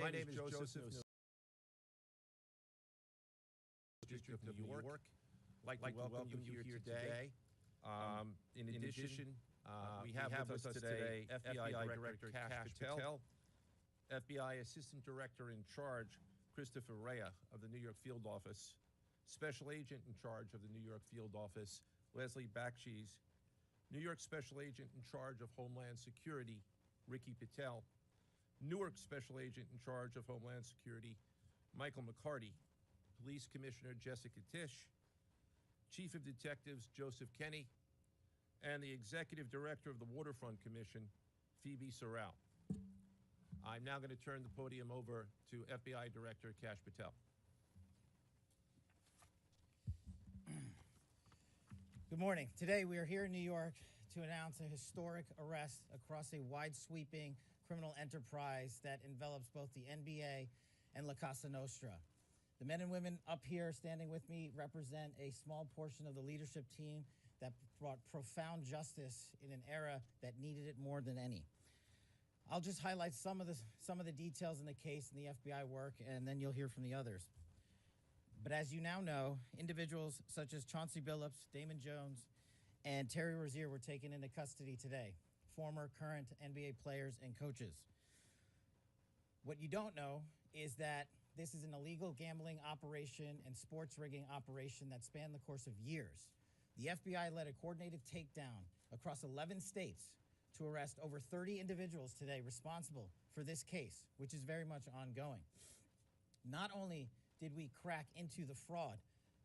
My name is Joseph, District of New York. I'd like to welcome you here today. In addition, we have with us today FBI Director Kash Patel, FBI Assistant Director in Charge Christopher Rea of the New York Field Office, Special Agent in Charge of the New York Field Office, Leslie Bakshi's, New York Special Agent in Charge of Homeland Security, Ricky Patel, Newark Special Agent in Charge of Homeland Security, Michael McCarty, Police Commissioner Jessica Tisch, Chief of Detectives Joseph Kenny, and the Executive Director of the Waterfront Commission, Phoebe Sorrell. I'm now going to turn the podium over to FBI Director Kash Patel. Good morning. Today we are here in New York to announce a historic arrest across a wide-sweeping criminal enterprise that envelops both the NBA and La Casa Nostra. The men and women up here standing with me represent a small portion of the leadership team that brought profound justice in an era that needed it more than any. I'll just highlight some of the details in the case and the FBI work, and then you'll hear from the others. But as you now know, individuals such as Chauncey Billups, Damon Jones, and Terry Rozier were taken into custody today, former, current NBA players and coaches. What you don't know is that this is an illegal gambling operation and sports rigging operation that spanned the course of years. The FBI led a coordinated takedown across 11 states to arrest over 30 individuals today responsible for this case, which is very much ongoing. Not only did we crack into the fraud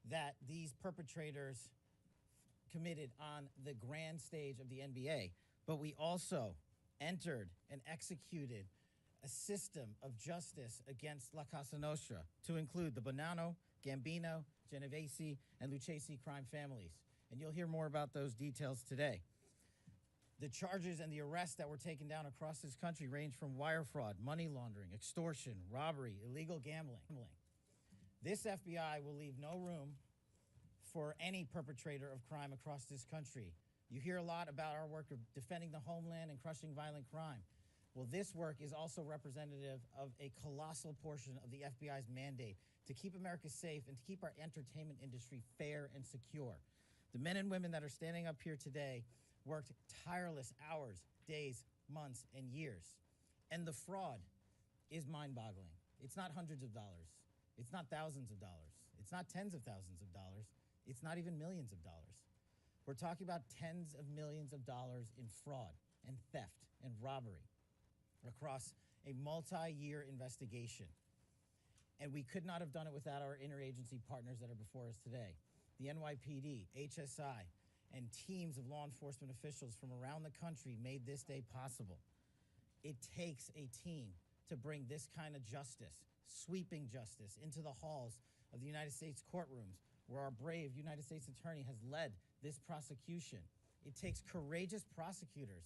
that these perpetrators committed on the grand stage of the NBA, but we also entered and executed a system of justice against La Casa Nostra to include the Bonanno, Gambino, Genovese, and Lucchesi crime families. And you'll hear more about those details today. The charges and the arrests that were taken down across this country range from wire fraud, money laundering, extortion, robbery, illegal gambling. This FBI will leave no room for any perpetrator of crime across this country. You hear a lot about our work of defending the homeland and crushing violent crime. Well, this work is also representative of a colossal portion of the FBI's mandate to keep America safe and to keep our entertainment industry fair and secure. The men and women that are standing up here today worked tireless hours, days, months, and years. And the fraud is mind-boggling. It's not hundreds of dollars. It's not thousands of dollars. It's not tens of thousands of dollars. It's not even millions of dollars. We're talking about tens of millions of dollars in fraud and theft and robbery across a multi-year investigation. And we could not have done it without our interagency partners that are before us today. The NYPD, HSI, and teams of law enforcement officials from around the country made this day possible. It takes a team to bring this kind of justice, sweeping justice, into the halls of the United States courtrooms, where our brave United States attorney has led this prosecution. It takes courageous prosecutors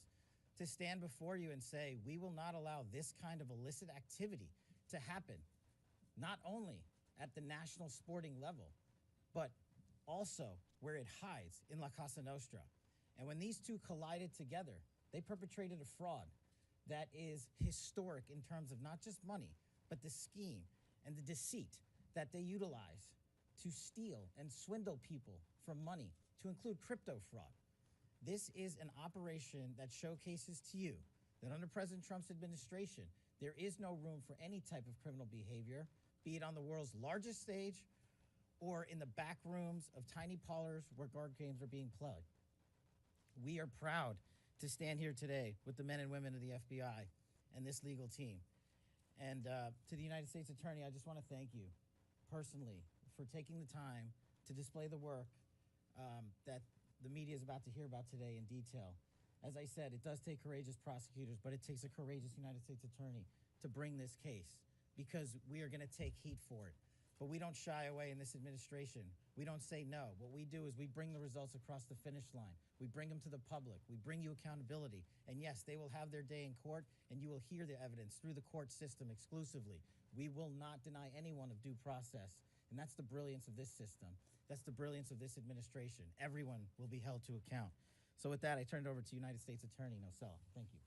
to stand before you and say, we will not allow this kind of illicit activity to happen, not only at the national sporting level, but also where it hides in La Casa Nostra. And when these two collided together, they perpetrated a fraud that is historic in terms of not just money, but the scheme and the deceit that they utilize to steal and swindle people from money, to include crypto fraud. This is an operation that showcases to you that under President Trump's administration, there is no room for any type of criminal behavior, be it on the world's largest stage or in the back rooms of tiny parlors where card games are being played. We are proud to stand here today with the men and women of the FBI and this legal team. And to the United States Attorney, I just want to thank you personally for taking the time to display the work that the media is about to hear about today in detail. As I said, it does take courageous prosecutors, but it takes a courageous United States Attorney to bring this case, because we are going to take heat for it. But we don't shy away in this administration. We don't say no. What we do is we bring the results across the finish line. We bring them to the public. We bring you accountability. And yes, they will have their day in court, and you will hear the evidence through the court system exclusively. We will not deny anyone of due process. And that's the brilliance of this system. That's the brilliance of this administration. Everyone will be held to account. So with that, I turn it over to United States Attorney Nosella. Thank you.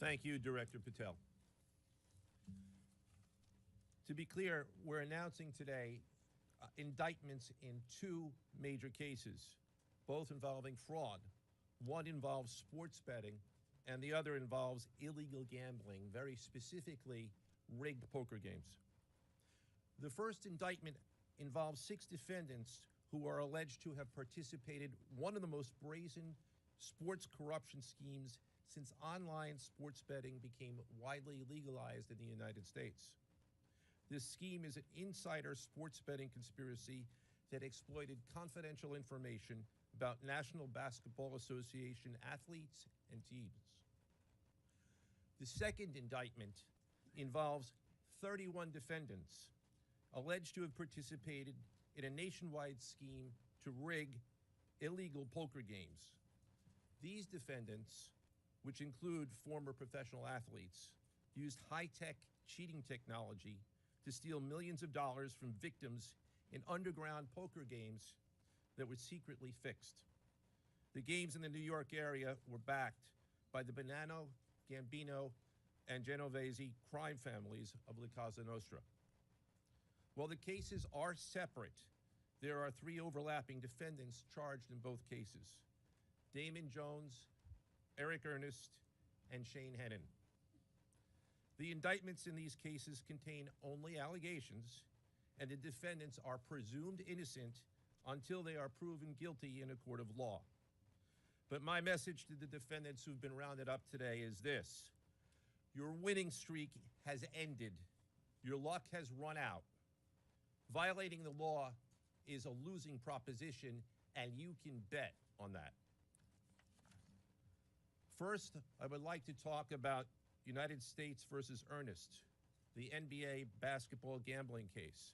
Thank you, Director Patel. To be clear, we're announcing today indictments in two major cases, both involving fraud. One involves sports betting, and the other involves illegal gambling, very specifically rigged poker games. The first indictment involves 6 defendants who are alleged to have participated in one of the most brazen sports corruption schemes since online sports betting became widely legalized in the United States. This scheme is an insider sports betting conspiracy that exploited confidential information about National Basketball Association athletes and teams. The second indictment involves 31 defendants alleged to have participated in a nationwide scheme to rig illegal poker games. These defendants, which include former professional athletes, used high-tech cheating technology to steal millions of dollars from victims in underground poker games that were secretly fixed. The games in the New York area were backed by the Bonanno, Gambino, and Genovese crime families of La Cosa Nostra. While the cases are separate, there are 3 overlapping defendants charged in both cases: Damon Jones, Eric Ernest, and Shane Hennon. The indictments in these cases contain only allegations, and the defendants are presumed innocent until they are proven guilty in a court of law. But my message to the defendants who've been rounded up today is this: your winning streak has ended. Your luck has run out. Violating the law is a losing proposition, and you can bet on that. First, I would like to talk about United States versus Ernest, the NBA basketball gambling case.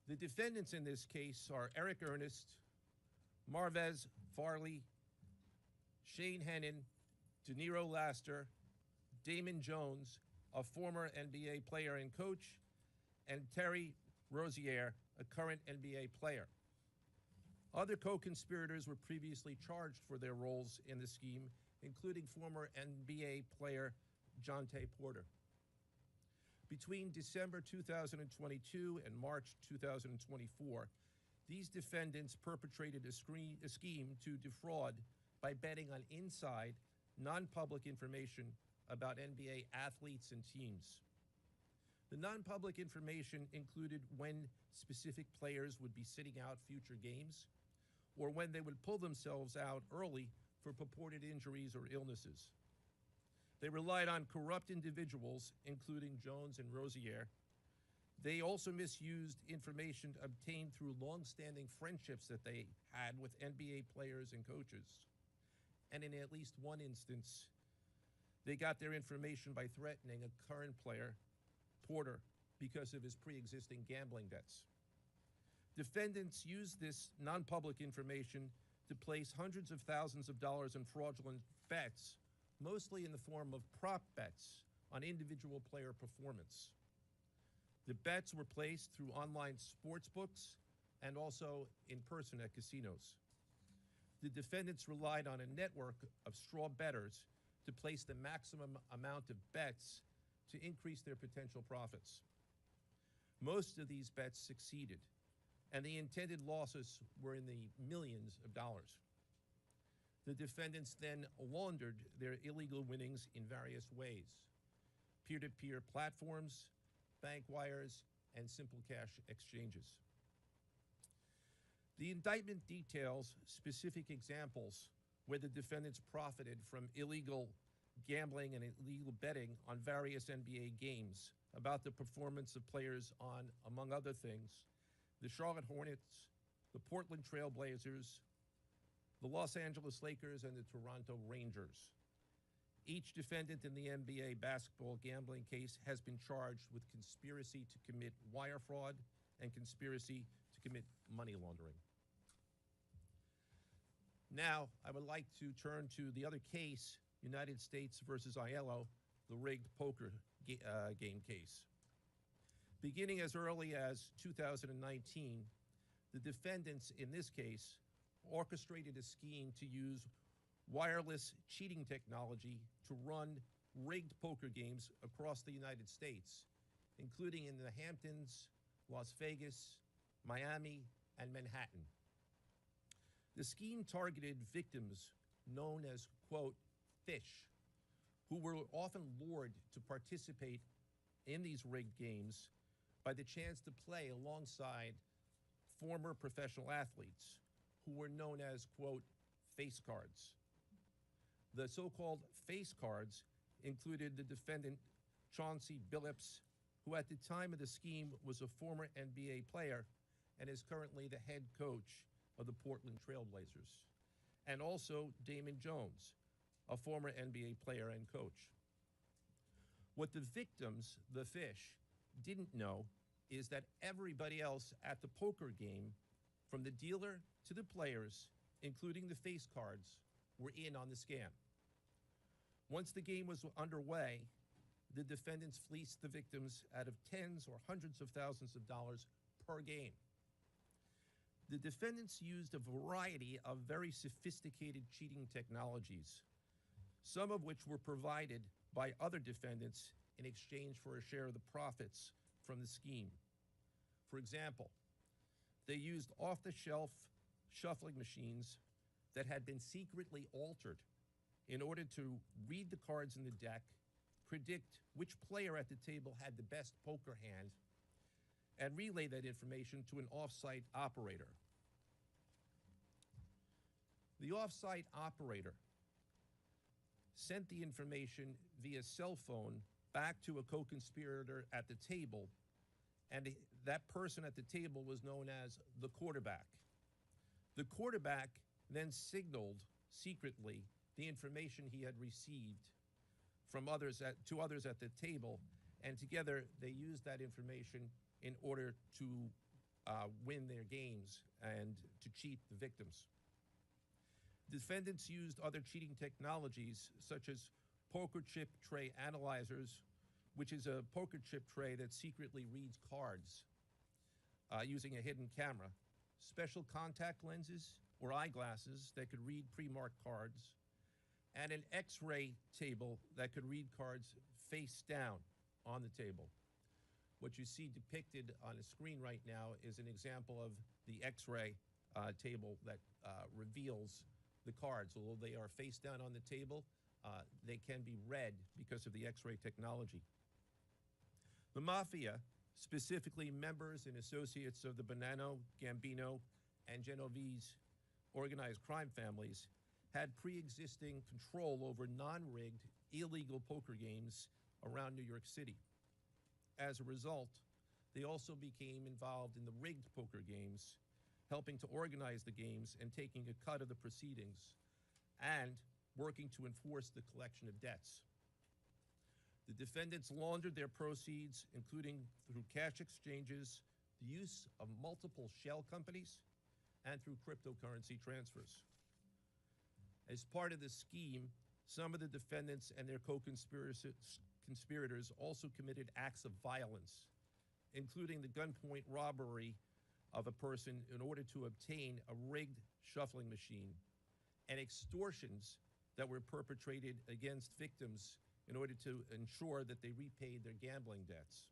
The defendants in this case are Eric Ernest, Marvez Farley, Shane Hennon, De Niro Laster, Damon Jones, a former NBA player and coach, and Terry Rozier, a current NBA player. Other co-conspirators were previously charged for their roles in the scheme, including former NBA player Jonte Porter. Between December 2022 and March 2024, these defendants perpetrated a scheme to defraud by betting on inside, non-public information about NBA athletes and teams. The non-public information included when specific players would be sitting out future games, or when they would pull themselves out early for purported injuries or illnesses. They relied on corrupt individuals, including Jones and Rozier. They also misused information obtained through long-standing friendships that they had with NBA players and coaches. And in at least one instance, they got their information by threatening a current player, Porter, because of his pre-existing gambling debts. Defendants used this non-public information to place hundreds of thousands of dollars in fraudulent bets, mostly in the form of prop bets on individual player performance. The bets were placed through online sports books and also in person at casinos. The defendants relied on a network of straw bettors to place the maximum amount of bets to increase their potential profits. Most of these bets succeeded, and the intended losses were in the millions of dollars. The defendants then laundered their illegal winnings in various ways: peer-to-peer platforms, bank wires, and simple cash exchanges. The indictment details specific examples where the defendants profited from illegal gambling and illegal betting on various NBA games about the performance of players on, among other things, the Charlotte Hornets, the Portland Trail Blazers, the Los Angeles Lakers, and the Toronto Rangers. Each defendant in the NBA basketball gambling case has been charged with conspiracy to commit wire fraud and conspiracy to commit money laundering. Now, I would like to turn to the other case, United States versus Aiello, the rigged poker game case. Beginning as early as 2019, the defendants in this case orchestrated a scheme to use wireless cheating technology to run rigged poker games across the United States, including in the Hamptons, Las Vegas, Miami, and Manhattan. The scheme targeted victims known as, quote, fish, who were often lured to participate in these rigged games by the chance to play alongside former professional athletes who were known as, quote, face cards. The so-called face cards included the defendant Chauncey Billups, who at the time of the scheme was a former NBA player and is currently the head coach of the Portland Trail Blazers, and also Damon Jones, a former NBA player and coach. What the victims, the fish, didn't know is that everybody else at the poker game, from the dealer to the players, including the face cards, were in on the scam. Once the game was underway, the defendants fleeced the victims out of tens or hundreds of thousands of dollars per game. The defendants used a variety of very sophisticated cheating technologies, some of which were provided by other defendants in exchange for a share of the profits from the scheme. For example, they used off-the-shelf shuffling machines that had been secretly altered in order to read the cards in the deck, predict which player at the table had the best poker hand, and relay that information to an off-site operator. The off-site operator sent the information via cell phone back to a co-conspirator at the table, and that person at the table was known as the quarterback. The quarterback then signaled secretly the information he had received from others to others at the table, and together they used that information in order to win their games and to cheat the victims. Defendants used other cheating technologies such as poker chip tray analyzers, which is a poker chip tray that secretly reads cards using a hidden camera, special contact lenses or eyeglasses that could read pre-marked cards, and an X-ray table that could read cards face down on the table. What you see depicted on the screen right now is an example of the X-ray table that reveals the cards. Although they are face down on the table, they can be read because of the X-ray technology. The Mafia, specifically members and associates of the Bonanno, Gambino, and Genovese organized crime families, had pre-existing control over non-rigged, illegal poker games around New York City. As a result, they also became involved in the rigged poker games, helping to organize the games and taking a cut of the proceedings, and working to enforce the collection of debts. The defendants laundered their proceeds, including through cash exchanges, the use of multiple shell companies, and through cryptocurrency transfers. As part of the scheme, some of the defendants and their co-conspirators also committed acts of violence, including the gunpoint robbery of a person in order to obtain a rigged shuffling machine, and extortions that were perpetrated against victims in order to ensure that they repaid their gambling debts.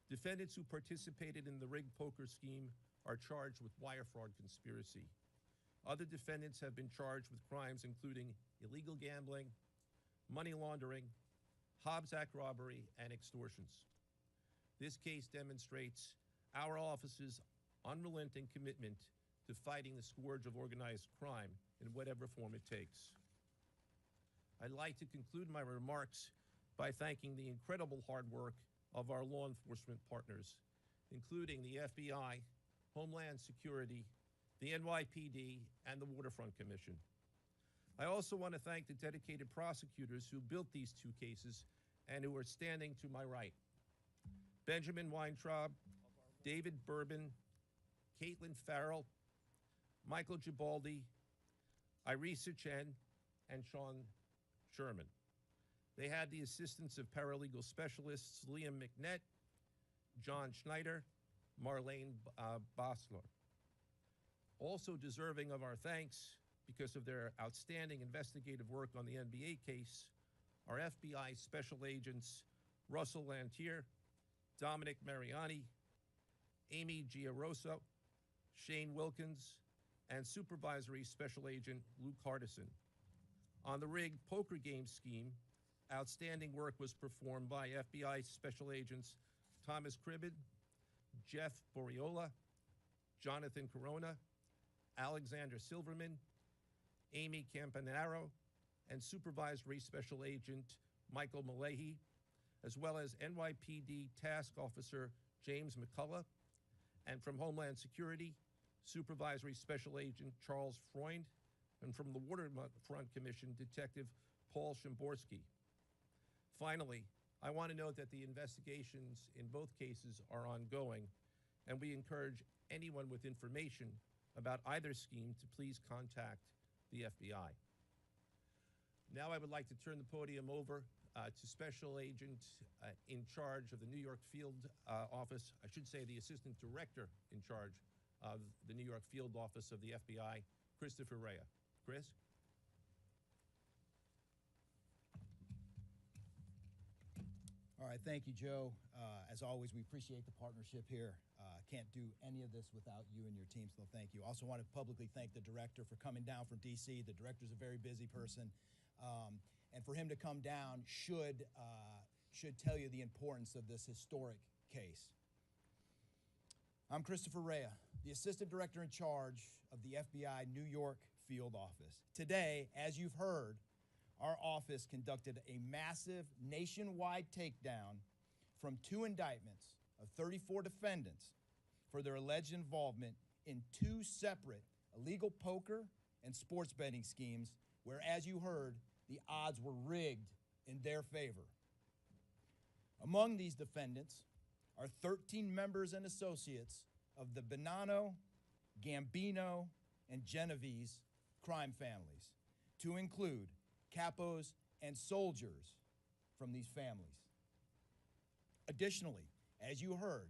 Defendants who participated in the rigged poker scheme are charged with wire fraud conspiracy. Other defendants have been charged with crimes including illegal gambling, money laundering, Hobbs Act robbery, and extortions. This case demonstrates our office's unrelenting commitment to fighting the scourge of organized crime in whatever form it takes. I'd like to conclude my remarks by thanking the incredible hard work of our law enforcement partners, including the FBI, Homeland Security, the NYPD, and the Waterfront Commission. I also want to thank the dedicated prosecutors who built these two cases and who are standing to my right. Benjamin Weintraub, David Bourbon, Caitlin Farrell, Michael Gibaldi, Irisa Chen, and Sean Sherman. They had the assistance of paralegal specialists Liam McNett, John Schneider, Marlene Bosler. Also deserving of our thanks because of their outstanding investigative work on the NBA case are FBI Special Agents Russell Lantier, Dominic Mariani, Amy Giarosa, Shane Wilkins, and Supervisory Special Agent Luke Hardison. On the rigged poker game scheme, outstanding work was performed by FBI Special Agents Thomas Cribbin, Jeff Boriola, Jonathan Corona, Alexander Silverman, Amy Campanaro, and Supervisory Special Agent Michael Malahy, as well as NYPD Task Officer James McCullough, and from Homeland Security, Supervisory Special Agent Charles Freund, and from the Waterfront Commission, Detective Paul Shimborski. Finally, I want to note that the investigations in both cases are ongoing, and we encourage anyone with information about either scheme to please contact the FBI. Now I would like to turn the podium over to Special Agent in charge of the New York Field Office, I should say the Assistant Director in charge of the New York Field Office of the FBI, Christopher Rea. Chris? All right, thank you, Joe. As always, we appreciate the partnership here. Can't do any of this without you and your team, so thank you. Also want to publicly thank the director for coming down from D.C. The director's a very busy person, and for him to come down should tell you the importance of this historic case. I'm Christopher Rea, the Assistant Director in charge of the FBI New York Field Office. Today, as you've heard, our office conducted a massive nationwide takedown from 2 indictments of 34 defendants for their alleged involvement in 2 separate illegal poker and sports betting schemes where, as you heard, the odds were rigged in their favor. Among these defendants are 13 members and associates of the Bonanno, Gambino, and Genovese crime families, to include capos and soldiers from these families. Additionally, as you heard,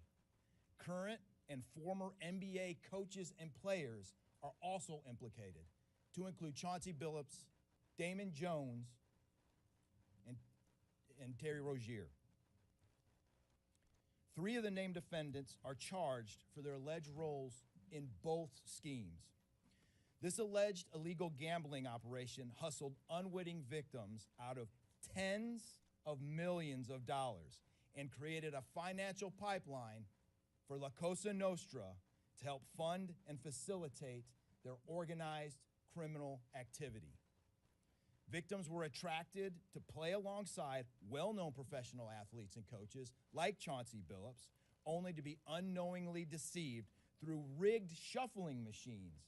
current and former NBA coaches and players are also implicated, to include Chauncey Billups, Damon Jones, and Terry Rozier. 3 of the named defendants are charged for their alleged roles in both schemes. This alleged illegal gambling operation hustled unwitting victims out of tens of millions of dollars and created a financial pipeline for La Cosa Nostra to help fund and facilitate their organized criminal activity. Victims were attracted to play alongside well-known professional athletes and coaches like Chauncey Billups, only to be unknowingly deceived through rigged shuffling machines,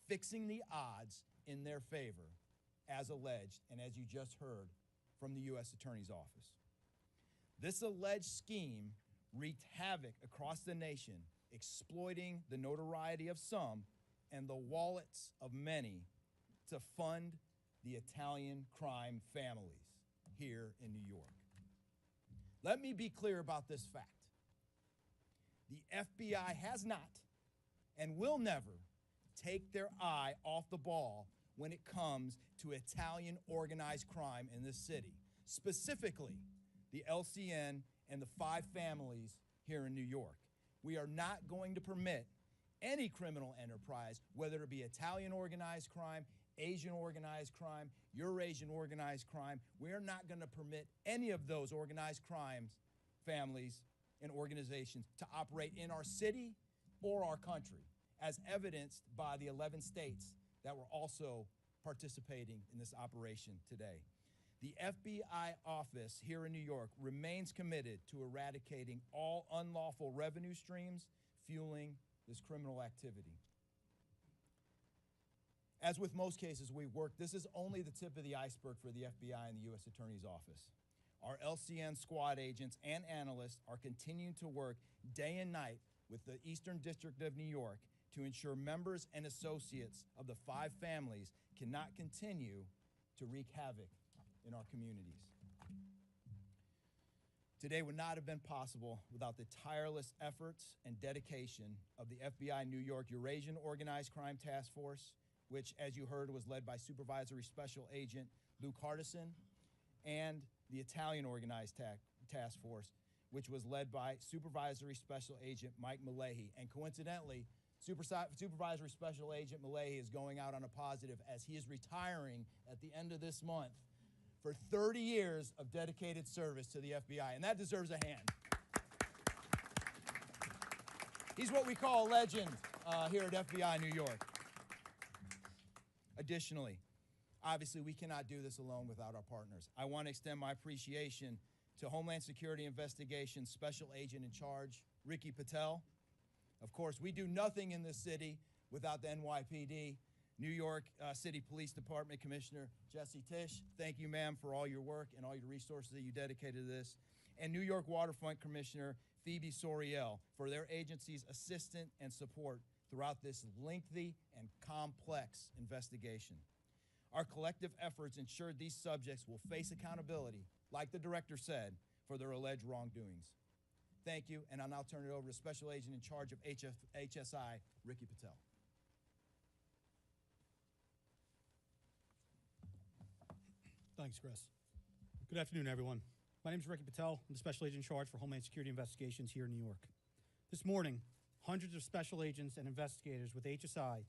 fixing the odds in their favor, as alleged and as you just heard from the U.S. Attorney's Office. This alleged scheme wreaked havoc across the nation, exploiting the notoriety of some and the wallets of many to fund the Italian crime families here in New York. Let me be clear about this fact. The FBI has not and will never take their eye off the ball when it comes to Italian organized crime in this city, specifically the LCN and the 5 families here in New York. We are not going to permit any criminal enterprise, whether it be Italian organized crime, Asian organized crime, Eurasian organized crime. We're not going to permit any of those organized crimes, families, and organizations to operate in our city or our country, as evidenced by the 11 states that were also participating in this operation today. The FBI office here in New York remains committed to eradicating all unlawful revenue streams fueling this criminal activity. As with most cases we've worked, this is only the tip of the iceberg for the FBI and the U.S. Attorney's Office. Our LCN squad agents and analysts are continuing to work day and night with the Eastern District of New York to ensure members and associates of the 5 families cannot continue to wreak havoc in our communities. Today would not have been possible without the tireless efforts and dedication of the FBI New York Eurasian Organized Crime Task Force, which, as you heard, was led by Supervisory Special Agent Luke Hardison, and the Italian Organized Task Force, which was led by Supervisory Special Agent Mike Malahi. And coincidentally, Supervisory Special Agent Malahi is going out on a positive as he is retiring at the end of this month for 30 years of dedicated service to the FBI, and that deserves a hand. He's what we call a legend here at FBI New York. Additionally, obviously, we cannot do this alone without our partners. I want to extend my appreciation to Homeland Security Investigations Special Agent in Charge, Ricky Patel. Of course, we do nothing in this city without the NYPD. New York City Police Department Commissioner Jesse Tisch, thank you, ma'am, for all your work and all your resources that you dedicated to this. And New York Waterfront Commissioner Phoebe Soriel for their agency's assistance and support throughout this lengthy and complex investigation. Our collective efforts ensured these subjects will face accountability, like the director said, for their alleged wrongdoings. Thank you, and I'll now turn it over to Special Agent in Charge of HSI, Ricky Patel. Thanks, Chris. Good afternoon, everyone. My name is Ricky Patel. I'm the Special Agent in Charge for Homeland Security Investigations here in New York. This morning, hundreds of special agents and investigators with HSI,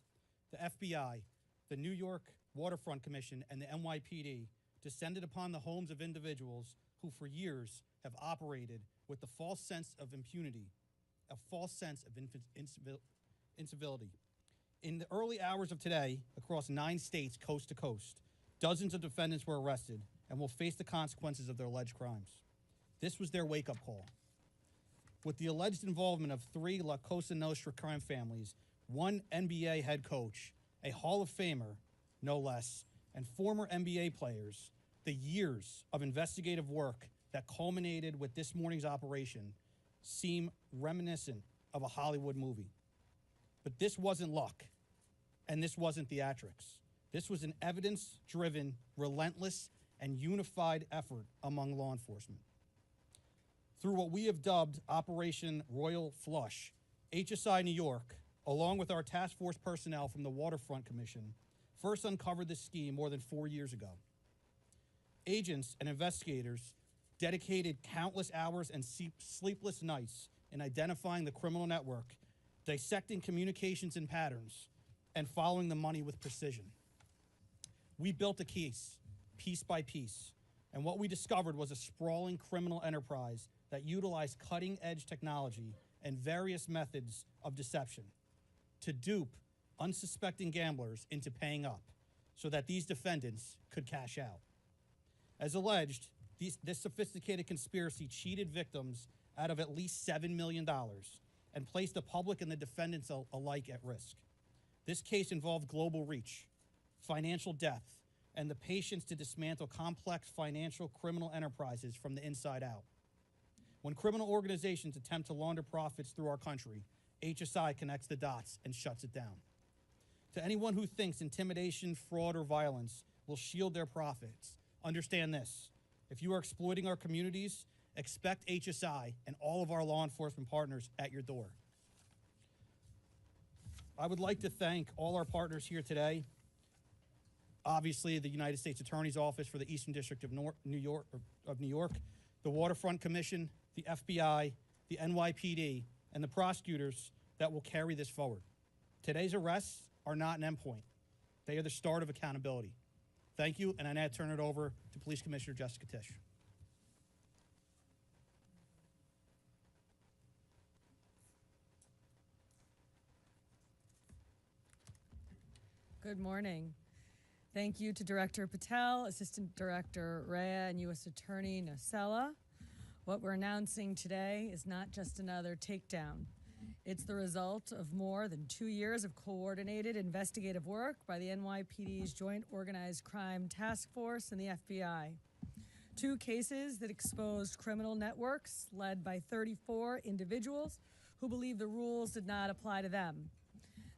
the FBI, the New York Waterfront Commission, and the NYPD descended upon the homes of individuals who for years have operated with the false sense of impunity, a false sense of incivility. In the early hours of today, across 9 states, coast to coast, dozens of defendants were arrested and will face the consequences of their alleged crimes. This was their wake-up call. With the alleged involvement of 3 La Cosa Nostra crime families, 1 NBA head coach, a Hall of Famer, no less, and former NBA players, the years of investigative work that culminated with this morning's operation seem reminiscent of a Hollywood movie. But this wasn't luck, and this wasn't theatrics. This was an evidence-driven, relentless, and unified effort among law enforcement. Through what we have dubbed Operation Royal Flush, HSI New York, along with our task force personnel from the Waterfront Commission, first uncovered this scheme more than 4 years ago. Agents and investigators dedicated countless hours and sleepless nights in identifying the criminal network, dissecting communications and patterns, and following the money with precision. We built a case, piece by piece, and what we discovered was a sprawling criminal enterprise that utilized cutting-edge technology and various methods of deception to dupe unsuspecting gamblers into paying up so that these defendants could cash out. As alleged, this sophisticated conspiracy cheated victims out of at least $7 million and placed the public and the defendants alike at risk. This case involved global reach, financial depth, and the patience to dismantle complex financial criminal enterprises from the inside out. When criminal organizations attempt to launder profits through our country, HSI connects the dots and shuts it down. To anyone who thinks intimidation, fraud, or violence will shield their profits, understand this. If you are exploiting our communities, expect HSI and all of our law enforcement partners at your door. I would like to thank all our partners here today. Obviously, the United States Attorney's Office for the Eastern District of New York, the Waterfront Commission, the FBI, the NYPD, and the prosecutors that will carry this forward. Today's arrests are not an endpoint. They are the start of accountability. Thank you, and I now turn it over to Police Commissioner Jessica Tisch. Good morning. Thank you to Director Patel, Assistant Director Rea, and U.S. Attorney Nocella. What we're announcing today is not just another takedown. It's the result of more than 2 years of coordinated investigative work by the NYPD's Joint Organized Crime Task Force and the FBI. 2 cases that exposed criminal networks led by 34 individuals who believed the rules did not apply to them.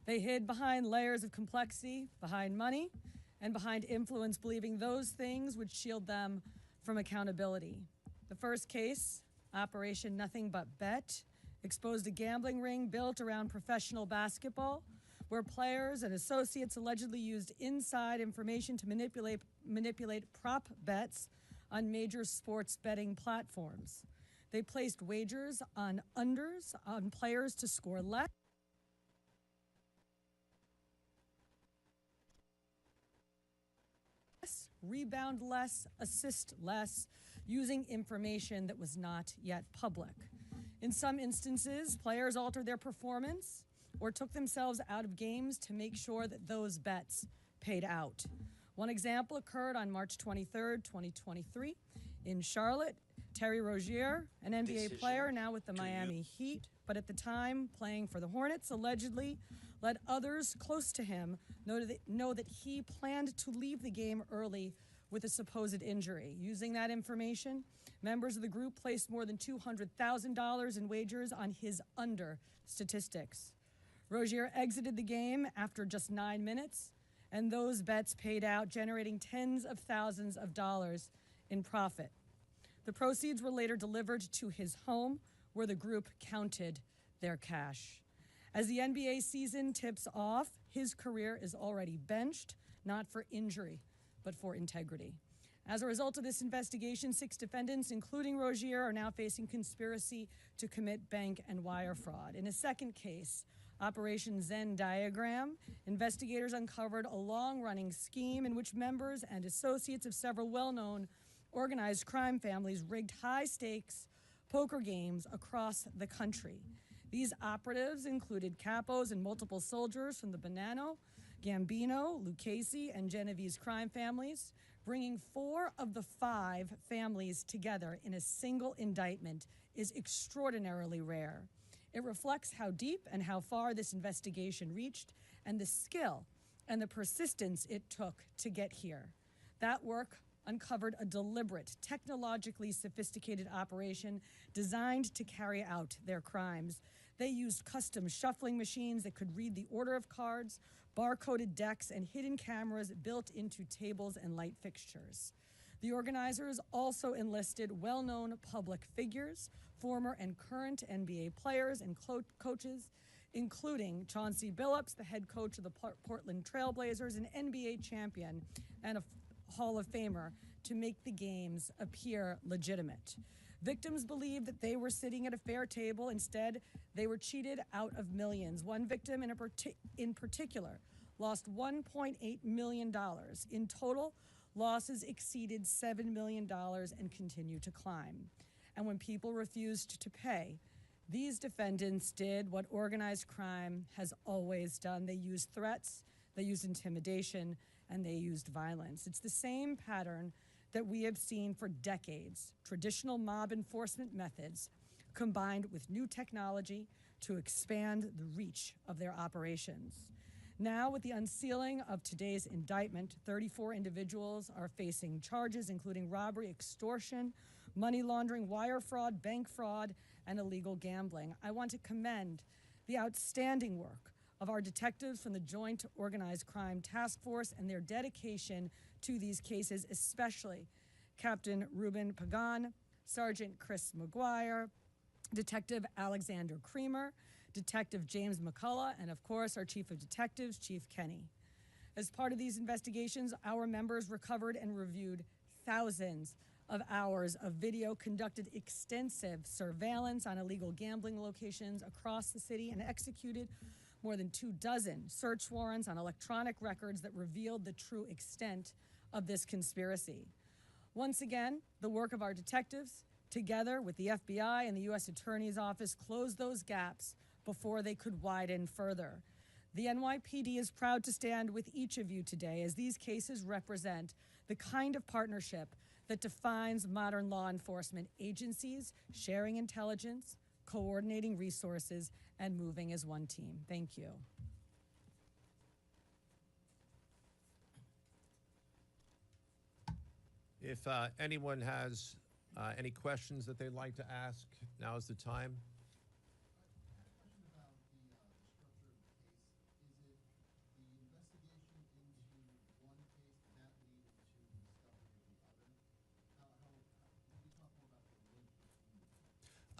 They hid behind layers of complexity, behind money, and behind influence, believing those things would shield them from accountability. The first case, Operation Nothing But Bet, exposed a gambling ring built around professional basketball, where players and associates allegedly used inside information to manipulate prop bets on major sports betting platforms. They placed wagers on unders on players to score less, rebound less, assist less, using information that was not yet public. In some instances, players altered their performance or took themselves out of games to make sure that those bets paid out. One example occurred on March 23rd, 2023 in Charlotte. Terry Rozier, an NBA player now with the Miami Heat, but at the time playing for the Hornets, allegedly let others close to him know that he planned to leave the game early with a supposed injury. Using that information, members of the group placed more than $200,000 in wagers on his under statistics. Rozier exited the game after just 9 minutes, and those bets paid out, generating tens of thousands of dollars in profit. The proceeds were later delivered to his home, where the group counted their cash. As the NBA season tips off, his career is already benched, not for injury, but for integrity. As a result of this investigation, 6 defendants, including Rozier, are now facing conspiracy to commit bank and wire fraud. In a second case, Operation Zen Diagram, investigators uncovered a long-running scheme in which members and associates of several well-known organized crime families rigged high-stakes poker games across the country. These operatives included capos and multiple soldiers from the Bonanno, Gambino, Lucchese, and Genovese crime families. Bringing 4 of the 5 families together in a single indictment is extraordinarily rare. It reflects how deep and how far this investigation reached, and the skill and the persistence it took to get here. That work uncovered a deliberate, technologically sophisticated operation designed to carry out their crimes. They used custom shuffling machines that could read the order of cards, barcoded decks, and hidden cameras built into tables and light fixtures. The organizers also enlisted well-known public figures, former and current NBA players and coaches, including Chauncey Billups, the head coach of the Portland Trail Blazers, an NBA champion and a Hall of Famer, to make the games appear legitimate. Victims believed that they were sitting at a fair table. Instead, they were cheated out of millions. One victim in particular lost $1.8 million. In total, losses exceeded $7 million and continue to climb. And when people refused to pay, these defendants did what organized crime has always done. They used threats, they used intimidation, and they used violence. It's the same pattern that we have seen for decades: traditional mob enforcement methods combined with new technology to expand the reach of their operations. Now, with the unsealing of today's indictment, 34 individuals are facing charges including robbery, extortion, money laundering, wire fraud, bank fraud, and illegal gambling. I want to commend the outstanding work of our detectives from the Joint Organized Crime Task Force and their dedication to these cases, especially Captain Ruben Pagan, Sergeant Chris McGuire, Detective Alexander Creamer, Detective James McCullough, and of course our Chief of Detectives, Chief Kenny. As part of these investigations, our members recovered and reviewed thousands of hours of video, conducted extensive surveillance on illegal gambling locations across the city, and executed more than 24 search warrants on electronic records that revealed the true extent of this conspiracy. Once again, the work of our detectives, together with the FBI and the U.S. Attorney's Office, closed those gaps before they could widen further. The NYPD is proud to stand with each of you today, as these cases represent the kind of partnership that defines modern law enforcement agencies, sharing intelligence, coordinating resources, and moving as one team. Thank you. If anyone has any questions that they'd like to ask, now is the time.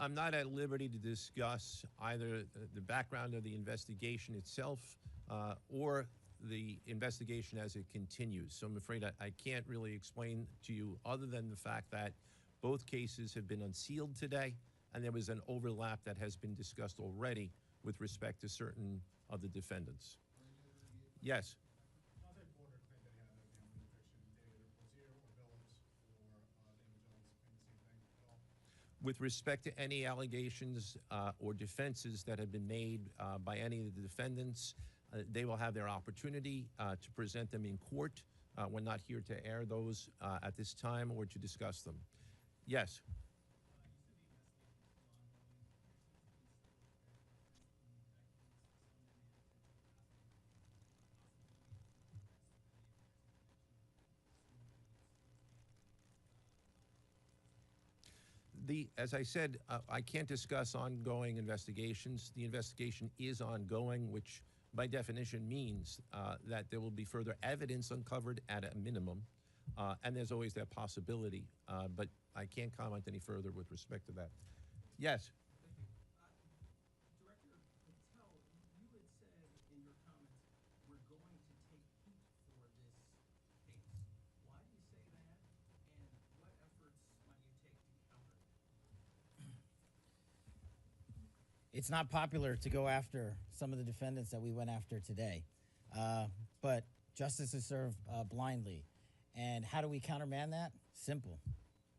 I'm not at liberty to discuss either the background of the investigation itself or the investigation as it continues. So I'm afraid I can't really explain to you other than the fact that both cases have been unsealed today, and there was an overlap that has been discussed already with respect to certain of the defendants. Yes. With respect to any allegations or defenses that have been made by any of the defendants, they will have their opportunity to present them in court. We're not here to air those at this time or to discuss them. Yes. As I said, I can't discuss ongoing investigations. The investigation is ongoing, which by definition means that there will be further evidence uncovered at a minimum, and there's always that possibility, but I can't comment any further with respect to that. Yes? Director Patel, you had said in your comments, we're going to take heat for this case. Why do you say that, and what efforts might you take to counter it? It's not popular to go after some of the defendants that we went after today, but justice is served blindly. And how do we countermand that? Simple.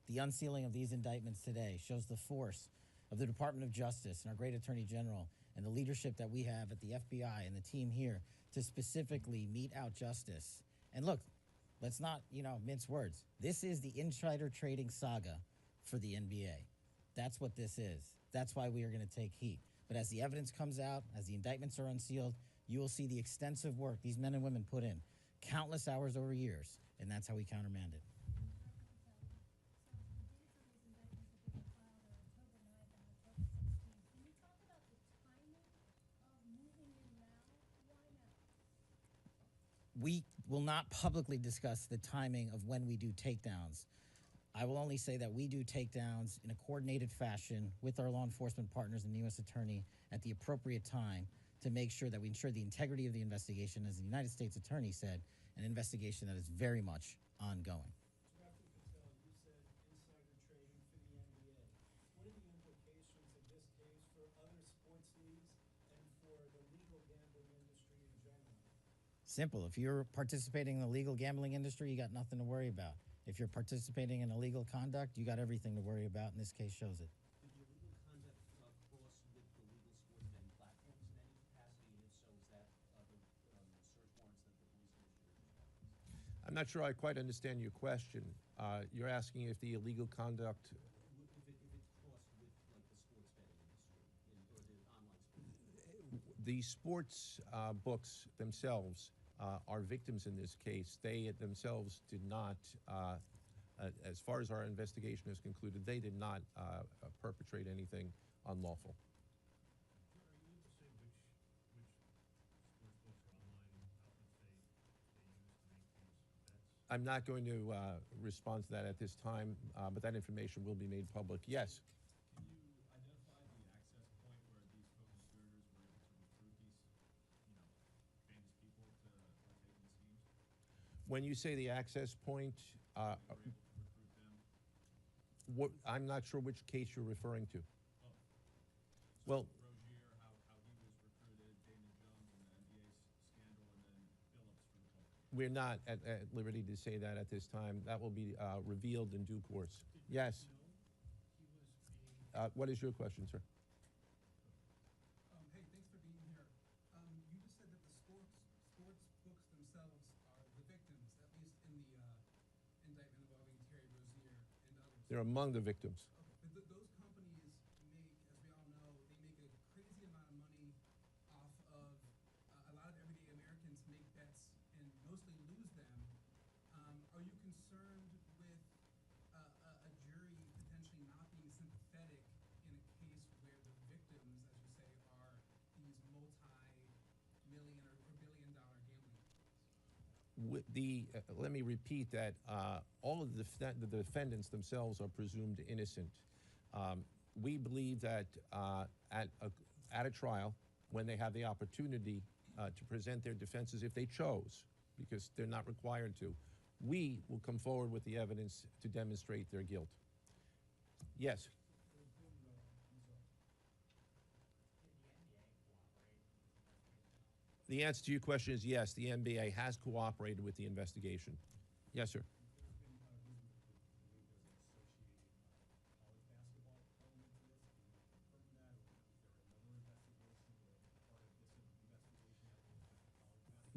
The unsealing of these indictments today shows the force of the Department of Justice and our great Attorney General and the leadership that we have at the FBI and the team here to specifically mete out justice. And look, let's not, mince words. This is the insider trading saga for the NBA. That's what this is. That's why we are going to take heat. But as the evidence comes out, as the indictments are unsealed, you will see the extensive work these men and women put in, countless hours over years, and that's how we countermand it. We will not publicly discuss the timing of when we do takedowns. I will only say that we do takedowns in a coordinated fashion with our law enforcement partners and the U.S. Attorney at the appropriate time to make sure that we ensure the integrity of the investigation, as the United States Attorney said, an investigation that is very much ongoing. Director Patel, you said insider trading for the NBA. What are the implications of this case for other sports leagues and for the legal gambling industry in general? Simple. If you're participating in the legal gambling industry, you got nothing to worry about. If you're participating in illegal conduct, you got everything to worry about, and this case shows it. Did the illegal conduct cross with the legal sports betting platforms in any capacity, and if so, is that the search warrants that the police issued? I'm not sure I quite understand your question. You're asking if the illegal conduct... If it crossed with like the sports betting industry or the online sports? The sports books themselves are victims in this case. They themselves did not, as far as our investigation is concluded, they did not perpetrate anything unlawful. Are you able to say which sports books or online outlets they use to make these bets? I'm not going to respond to that at this time, but that information will be made public. Yes? Can you identify the access point where these co-conspirators were able to recruit these, famous people to partake in the schemes? When you say the access point, They were able to recruit them? I'm not sure which case you're referring to. Oh. Well, Rozier, how he was recruited, Damon Jones and the NBA scandal, and then Phillips for the poker. we're not at liberty to say that at this time. That will be revealed in due course. Yes? He was being... What is your question, sir? Hey, thanks for being here. You just said that the sports books themselves are the victims, at least in the indictment involving Terry Rozier and others. They're among the victims. Okay, but those companies make, as we all know, they make a crazy amount of money off of a lot of everyday Americans make bets and mostly lose them. Are you concerned with a jury potentially not being sympathetic in a case where the victims, as you say, are these multi-million or billion-dollar gambling companies? Let me repeat that all of the defendants themselves are presumed innocent. We believe that at a trial, when they have the opportunity to present their defenses if they chose, because they're not required to. We will come forward with the evidence to demonstrate their guilt. Yes? The answer to your question is yes, the NBA has cooperated with the investigation. Yes, sir.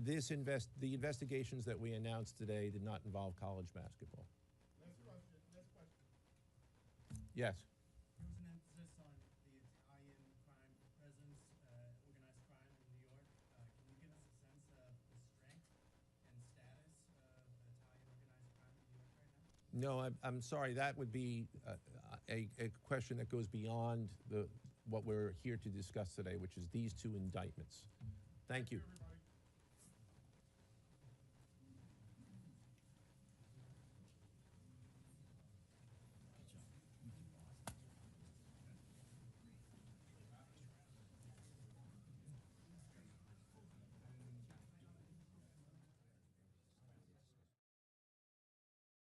The investigations that we announced today did not involve college basketball. Last question. Yes. There was an emphasis on the Italian crime presence, organized crime in New York. Can you give us a sense of the strength and status of Italian organized crime in New York right now? No, I'm sorry. That would be a question that goes beyond what we're here to discuss today, which is these two indictments. Thank you.